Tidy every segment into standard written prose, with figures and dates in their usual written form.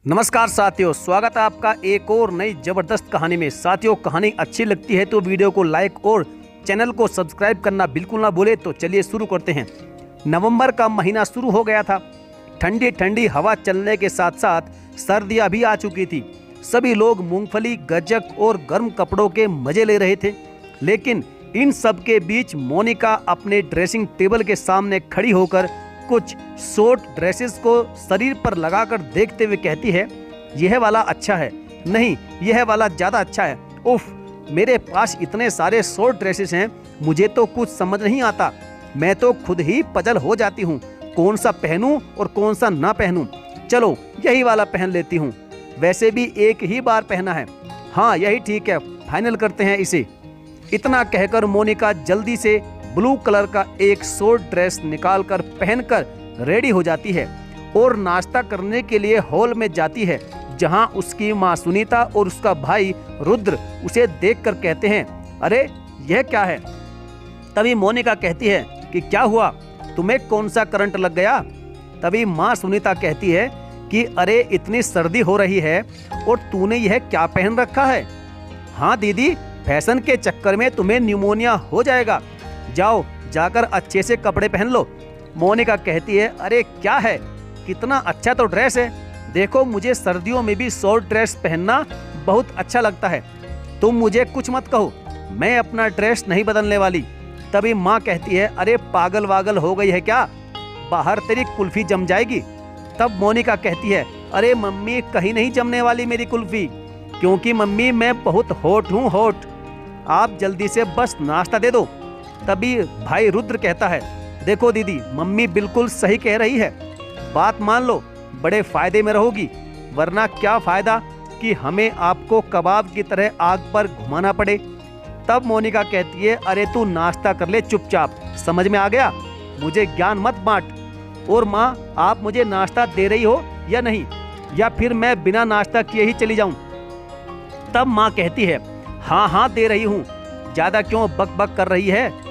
नमस्कार साथियों, स्वागत है आपका एक और नई जबरदस्त कहानी में। साथियों, कहानी अच्छी लगती है तो वीडियो को लाइक और चैनल को सब्सक्राइब करना बिल्कुल ना भूले। तो चलिए शुरू करते हैं। नवंबर का महीना शुरू हो गया था। ठंडी ठंडी हवा चलने के साथ साथ सर्दियां भी आ चुकी थी। सभी लोग मूंगफली, गज्जक और गर्म कपड़ों के मजे ले रहे थे। लेकिन इन सब के बीच मोनिका अपने ड्रेसिंग टेबल के सामने खड़ी होकर कुछ शॉर्ट ड्रेसेस को शरीर पर लगाकर देखते हुए कहती है, यह वाला अच्छा है, नहीं यह वाला ज़्यादा अच्छा है। उफ, मेरे पास इतने सारे शॉर्ट ड्रेसेस हैं, मुझे तो कुछ समझ नहीं आता। मैं तो खुद ही पजल हो जाती हूँ, कौन सा पहनूं और कौन सा ना पहनूं। चलो यही वाला पहन लेती हूँ, वैसे भी एक ही बार पहना है। हाँ यही ठीक है, फाइनल करते हैं इसे। इतना कहकर मोनिका जल्दी से ब्लू कलर का एक शॉर्ट ड्रेस निकालकर पहनकर रेडी हो जाती है और नाश्ता करने के लिए हॉल में जाती है, जहां उसकी मां सुनीता और उसका भाई रुद्र उसे देखकर कहते हैं, अरे यह क्या है। तभी मोनिका कहती है कि क्या हुआ, तुम्हें कौन सा करंट लग गया। तभी मां सुनीता कहती है कि अरे इतनी सर्दी हो रही है और तूने यह क्या पहन रखा है। हाँ दीदी, फैशन के चक्कर में तुम्हें न्यूमोनिया हो जाएगा, जाओ जाकर अच्छे से कपड़े पहन लो। मोनिका कहती है, अरे क्या है, कितना अच्छा तो ड्रेस है, देखो मुझे सर्दियों में भी शॉर्ट ड्रेस पहनना बहुत अच्छा लगता है। तुम मुझे कुछ मत कहो, मैं अपना ड्रेस नहीं बदलने वाली। तभी माँ कहती है, अरे पागल वागल हो गई है क्या, बाहर तेरी कुल्फी जम जाएगी। तब मोनिका कहती है, अरे मम्मी कहीं नहीं जमने वाली मेरी कुल्फी, क्योंकि मम्मी मैं बहुत हॉट हूँ, हॉट। आप जल्दी से बस नाश्ता दे दो। तभी भाई रुद्र कहता है, देखो दीदी मम्मी बिल्कुल सही कह रही है, बात मान लो, बड़े फायदे में रहोगी, वरना क्या फायदा कि हमें आपको कबाब की तरह आग पर घुमाना पड़े। तब मोनिका कहती है, अरे तू नाश्ता कर ले चुपचाप, समझ में आ गया, मुझे ज्ञान मत बांट। और माँ आप मुझे नाश्ता दे रही हो या नहीं, या फिर मैं बिना नाश्ता किए ही चली जाऊं। तब माँ कहती है, हाँ हाँ दे रही हूँ, ज्यादा क्यों बक बक कर रही है।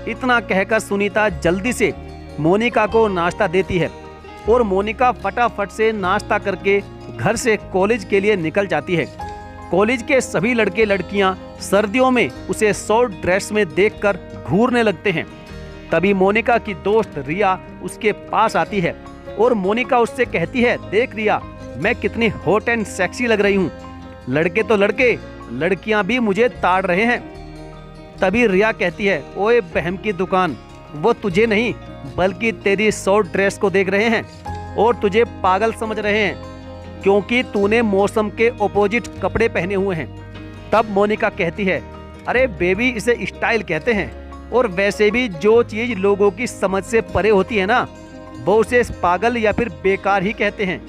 इतना कहकर सुनीता जल्दी से मोनिका को नाश्ता देती है और मोनिका फटाफट से नाश्ता करके घर से कॉलेज के लिए निकल जाती है। कॉलेज के सभी लड़के लड़कियां सर्दियों में उसे शॉर्ट ड्रेस में देखकर घूरने लगते हैं। तभी मोनिका की दोस्त रिया उसके पास आती है और मोनिका उससे कहती है, देख रिया, मैं कितनी हॉट एंड सेक्सी लग रही हूँ, लड़के तो लड़के, लड़कियां भी मुझे ताड़ रहे हैं। तभी रिया कहती है, ओए बहम की दुकान, वो तुझे नहीं बल्कि तेरी शॉर्ट ड्रेस को देख रहे हैं और तुझे पागल समझ रहे हैं, क्योंकि तूने मौसम के ऑपोजिट कपड़े पहने हुए हैं। तब मोनिका कहती है, अरे बेबी इसे स्टाइल कहते हैं, और वैसे भी जो चीज़ लोगों की समझ से परे होती है ना, वो उसे पागल या फिर बेकार ही कहते हैं।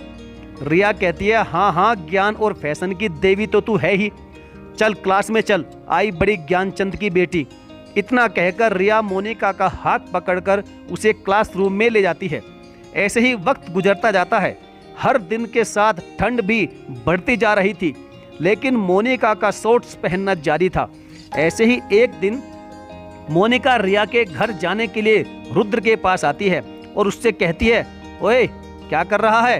रिया कहती है, हाँ हाँ ज्ञान और फैशन की देवी तो तू है ही, चल क्लास में चल, आई बड़ी ज्ञानचंद की बेटी। इतना कहकर रिया मोनिका का हाथ पकड़कर उसे क्लासरूम में ले जाती है। ऐसे ही वक्त गुजरता जाता है। हर दिन के साथ ठंड भी बढ़ती जा रही थी, लेकिन मोनिका का शॉर्ट्स पहनना जारी था। ऐसे ही एक दिन मोनिका रिया के घर जाने के लिए रुद्र के पास आती है और उससे कहती है, ओए क्या कर रहा है।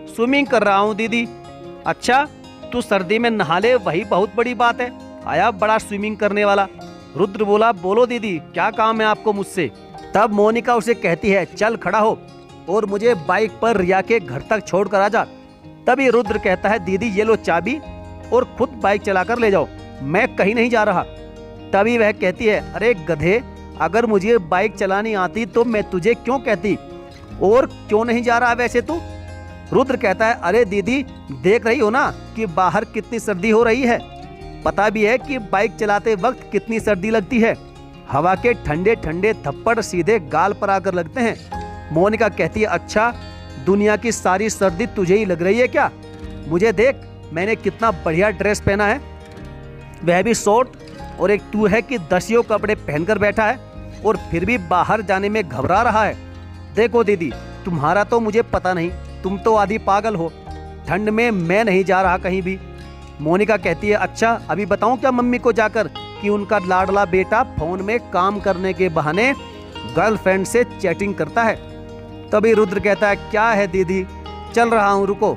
स्विमिंग कर रहा हूँ दीदी। अच्छा तू सर्दी में नहा ले, वही बहुत बड़ी बात है, आया बड़ा स्विमिंग करने वाला। रुद्र बोला, बोलो दीदी क्या काम है आपको मुझसे। तब मोनिका उसे कहती है, चल खड़ा हो और मुझे बाइक पर रिया के घर तक छोड़ कर आ जा। तभी रुद्र कहता है, दीदी ये लो चाबी और खुद बाइक चलाकर ले जाओ, मैं कहीं नहीं जा रहा। तभी वह कहती है, अरे गधे, अगर मुझे बाइक चलानी आती तो मैं तुझे क्यों कहती, और क्यों नहीं जा रहा वैसे तू। रुद्र कहता है, अरे दीदी देख रही हो ना कि बाहर कितनी सर्दी हो रही है, पता भी है कि बाइक चलाते वक्त कितनी सर्दी लगती है, हवा के ठंडे ठंडे थप्पड़ सीधे गाल पर आकर लगते हैं। मोनिका कहती है, अच्छा दुनिया की सारी सर्दी तुझे ही लग रही है क्या, मुझे देख मैंने कितना बढ़िया ड्रेस पहना है, वह भी शॉर्ट, और एक तू है कि दसियों कपड़े पहनकर बैठा है और फिर भी बाहर जाने में घबरा रहा है। देखो दीदी तुम्हारा तो मुझे पता नहीं, तुम तो आधी पागल हो, ठंड में मैं नहीं जा रहा कहीं भी। मोनिका कहती है, अच्छा अभी बताऊं क्या मम्मी को जाकर कि उनका लाडला बेटा फोन में काम करने के बहाने गर्लफ्रेंड से चैटिंग करता है। तभी रुद्र कहता है, क्या है दीदी, चल रहा हूं रुको।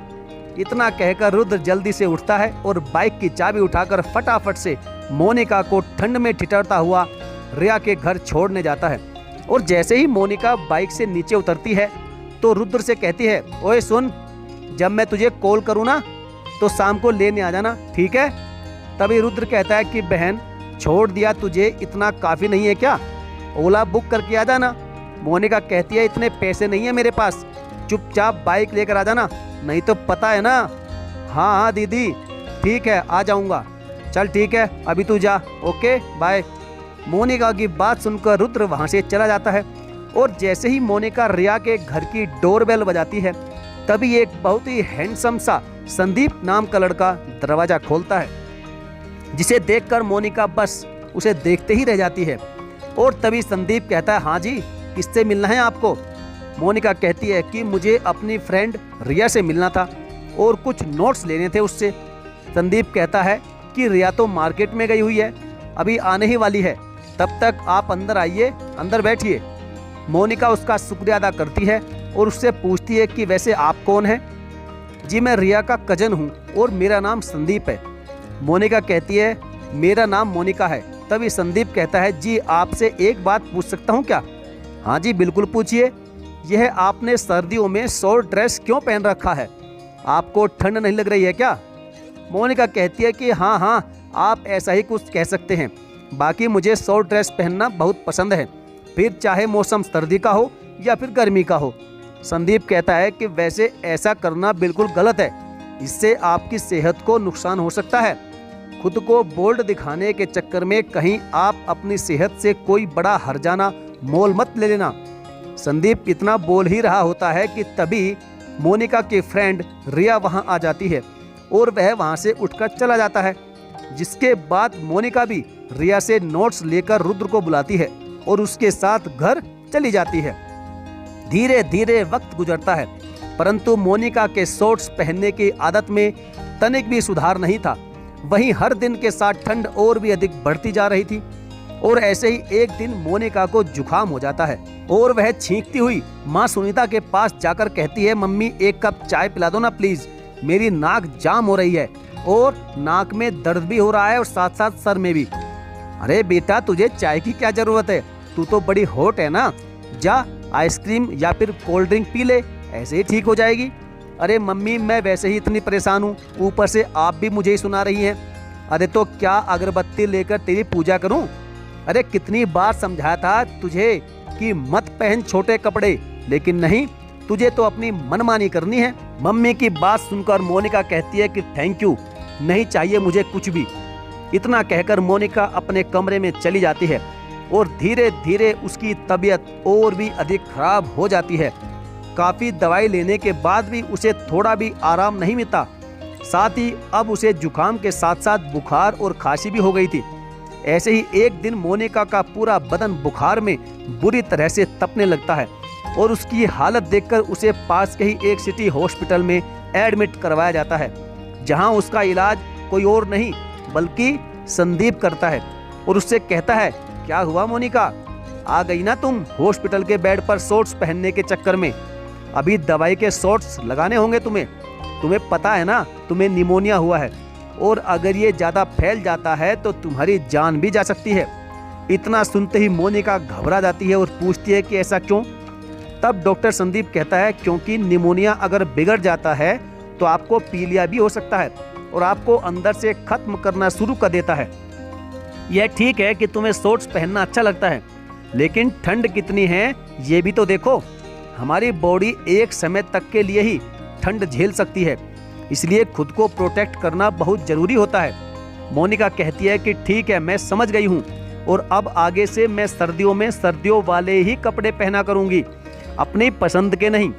इतना कहकर रुद्र जल्दी से उठता है और बाइक की चाबी उठाकर फटाफट से मोनिका को ठंड में ठिठुरता हुआ रिया के घर छोड़ने जाता है। और जैसे ही मोनिका बाइक से नीचे उतरती है तो रुद्र से कहती है, ओए सुन, जब मैं तुझे कॉल करूँ ना तो शाम को लेने आ जाना, ठीक है? तभी रुद्र कहता है कि बहन, छोड़ दिया तुझे इतना काफ़ी नहीं है क्या? ओला बुक करके आ जाना। मोनिका कहती है, इतने पैसे नहीं है मेरे पास, चुपचाप बाइक लेकर आ जाना, नहीं तो पता है ना। हाँ हाँ दीदी, ठीक है, आ जाऊँगा। चल ठीक है, अभी तू जा, ओके बाय। मोनिका की बात सुनकर रुद्र वहाँ से चला जाता है। और जैसे ही मोनिका रिया के घर की डोरबेल बजाती है तभी एक बहुत ही हैंडसम सा संदीप नाम का लड़का दरवाजा खोलता है, जिसे देखकर मोनिका बस उसे देखते ही रह जाती है। और तभी संदीप कहता है, हाँ जी, किससे मिलना है आपको? मोनिका कहती है कि मुझे अपनी फ्रेंड रिया से मिलना था और कुछ नोट्स लेने थे उससे। संदीप कहता है कि रिया तो मार्केट में गई हुई है, अभी आने ही वाली है, तब तक आप अंदर आइए, अंदर बैठिए। मोनिका उसका शुक्रिया अदा करती है और उससे पूछती है कि वैसे आप कौन हैं? जी मैं रिया का कजन हूँ और मेरा नाम संदीप है। मोनिका कहती है, मेरा नाम मोनिका है। तभी संदीप कहता है, जी आपसे एक बात पूछ सकता हूँ क्या? हाँ जी बिल्कुल पूछिए। यह आपने सर्दियों में शॉर्ट ड्रेस क्यों पहन रखा है? आपको ठंड नहीं लग रही है क्या? मोनिका कहती है कि हाँ हाँ, आप ऐसा ही कुछ कह सकते हैं, बाकी मुझे शॉर्ट ड्रेस पहनना बहुत पसंद है, फिर चाहे मौसम सर्दी का हो या फिर गर्मी का हो। संदीप कहता है कि वैसे ऐसा करना बिल्कुल गलत है, इससे आपकी सेहत को नुकसान हो सकता है। खुद को बोल्ड दिखाने के चक्कर में कहीं आप अपनी सेहत से कोई बड़ा हर्जाना मोल मत ले लेना। संदीप इतना बोल ही रहा होता है कि तभी मोनिका की फ्रेंड रिया वहां आ जाती है और वह वहां से उठकर चला जाता है। जिसके बाद मोनिका भी रिया से नोट्स लेकर रुद्र को बुलाती है और उसके साथ घर चली जाती है। धीरे धीरे वक्त गुजरता है, परंतु मोनिका के शॉर्ट्स पहनने की आदत में तनिक भी सुधार नहीं था। वहीं हर दिन के साथ ठंड और भी अधिक बढ़ती जा रही थी। और ऐसे ही एक दिन मोनिका को जुकाम हो जाता है और वह छींकती हुई माँ सुनीता के पास जाकर कहती है, मम्मी एक कप चाय पिला दो ना प्लीज, मेरी नाक जाम हो रही है और नाक में दर्द भी हो रहा है और साथ साथ सर में भी। अरे बेटा, तुझे चाय की क्या जरूरत है, तू तो बड़ी हॉट है ना, जा आइसक्रीम या फिर कोल्ड ड्रिंक पी ले, ऐसे ही ठीक हो जाएगी। अरे मम्मी, मैं वैसे ही इतनी परेशान हूँ, ऊपर से आप भी मुझे ही सुना रही हैं। अरे तो क्या अगरबत्ती लेकर तेरी पूजा करूँ? अरे कितनी बार समझाया था तुझे कि मत पहन छोटे कपड़े, लेकिन नहीं, तुझे तो अपनी मनमानी करनी है। मम्मी की बात सुनकर मोनिका कहती है कि थैंक यू, नहीं चाहिए मुझे कुछ भी। इतना कहकर मोनिका अपने कमरे में चली जाती है और धीरे धीरे उसकी तबीयत और भी अधिक खराब हो जाती है। काफ़ी दवाई लेने के बाद भी उसे थोड़ा भी आराम नहीं मिलता। साथ ही अब उसे जुकाम के साथ साथ बुखार और खांसी भी हो गई थी। ऐसे ही एक दिन मोनिका का पूरा बदन बुखार में बुरी तरह से तपने लगता है और उसकी हालत देखकर उसे पास के ही एक सिटी हॉस्पिटल में एडमिट करवाया जाता है, जहां उसका इलाज कोई और नहीं बल्कि संदीप करता है। और उससे कहता है, क्या हुआ मोनिका, आ गई ना तुम हॉस्पिटल के बेड पर शॉर्ट्स पहनने के चक्कर में? अभी दवाई के शॉर्ट्स लगाने होंगे तुम्हें पता है ना, तुम्हें निमोनिया हुआ है और अगर ये ज़्यादा फैल जाता है तो तुम्हारी जान भी जा सकती है। इतना सुनते ही मोनिका घबरा जाती है और पूछती है कि ऐसा क्यों? तब डॉक्टर संदीप कहता है, क्योंकि निमोनिया अगर बिगड़ जाता है तो आपको पीलिया भी हो सकता है और आपको अंदर से खत्म करना शुरू कर देता है। यह ठीक है कि तुम्हें शॉर्ट्स पहनना अच्छा लगता है, लेकिन ठंड कितनी है ये भी तो देखो। हमारी बॉडी एक समय तक के लिए ही ठंड झेल सकती है, इसलिए खुद को प्रोटेक्ट करना बहुत जरूरी होता है। मोनिका कहती है कि ठीक है, मैं समझ गई हूँ और अब आगे से मैं सर्दियों में सर्दियों वाले ही कपड़े पहना करूँगी, अपनी पसंद के नहीं,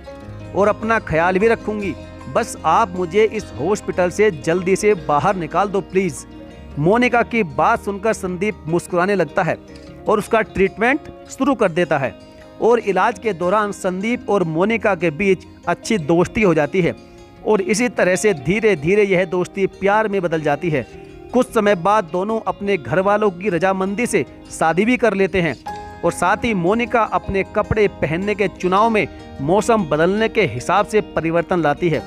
और अपना ख्याल भी रखूँगी। बस आप मुझे इस हॉस्पिटल से जल्दी से बाहर निकाल दो प्लीज़। मोनिका की बात सुनकर संदीप मुस्कुराने लगता है और उसका ट्रीटमेंट शुरू कर देता है। और इलाज के दौरान संदीप और मोनिका के बीच अच्छी दोस्ती हो जाती है और इसी तरह से धीरे धीरे यह दोस्ती प्यार में बदल जाती है। कुछ समय बाद दोनों अपने घर वालों की रजामंदी से शादी भी कर लेते हैं और साथ ही मोनिका अपने कपड़े पहनने के चुनाव में मौसम बदलने के हिसाब से परिवर्तन लाती है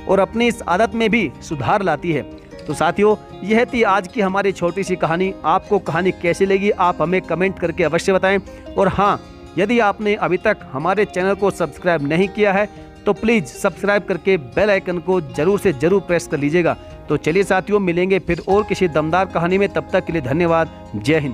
और अपनी इस आदत में भी सुधार लाती है। तो साथियों, यह थी आज की हमारी छोटी सी कहानी। आपको कहानी कैसी लगी आप हमें कमेंट करके अवश्य बताएं। और हाँ, यदि आपने अभी तक हमारे चैनल को सब्सक्राइब नहीं किया है तो प्लीज़ सब्सक्राइब करके बेल आइकन को जरूर से जरूर प्रेस कर लीजिएगा। तो चलिए साथियों, मिलेंगे फिर और किसी दमदार कहानी में। तब तक के लिए धन्यवाद। जय हिंद।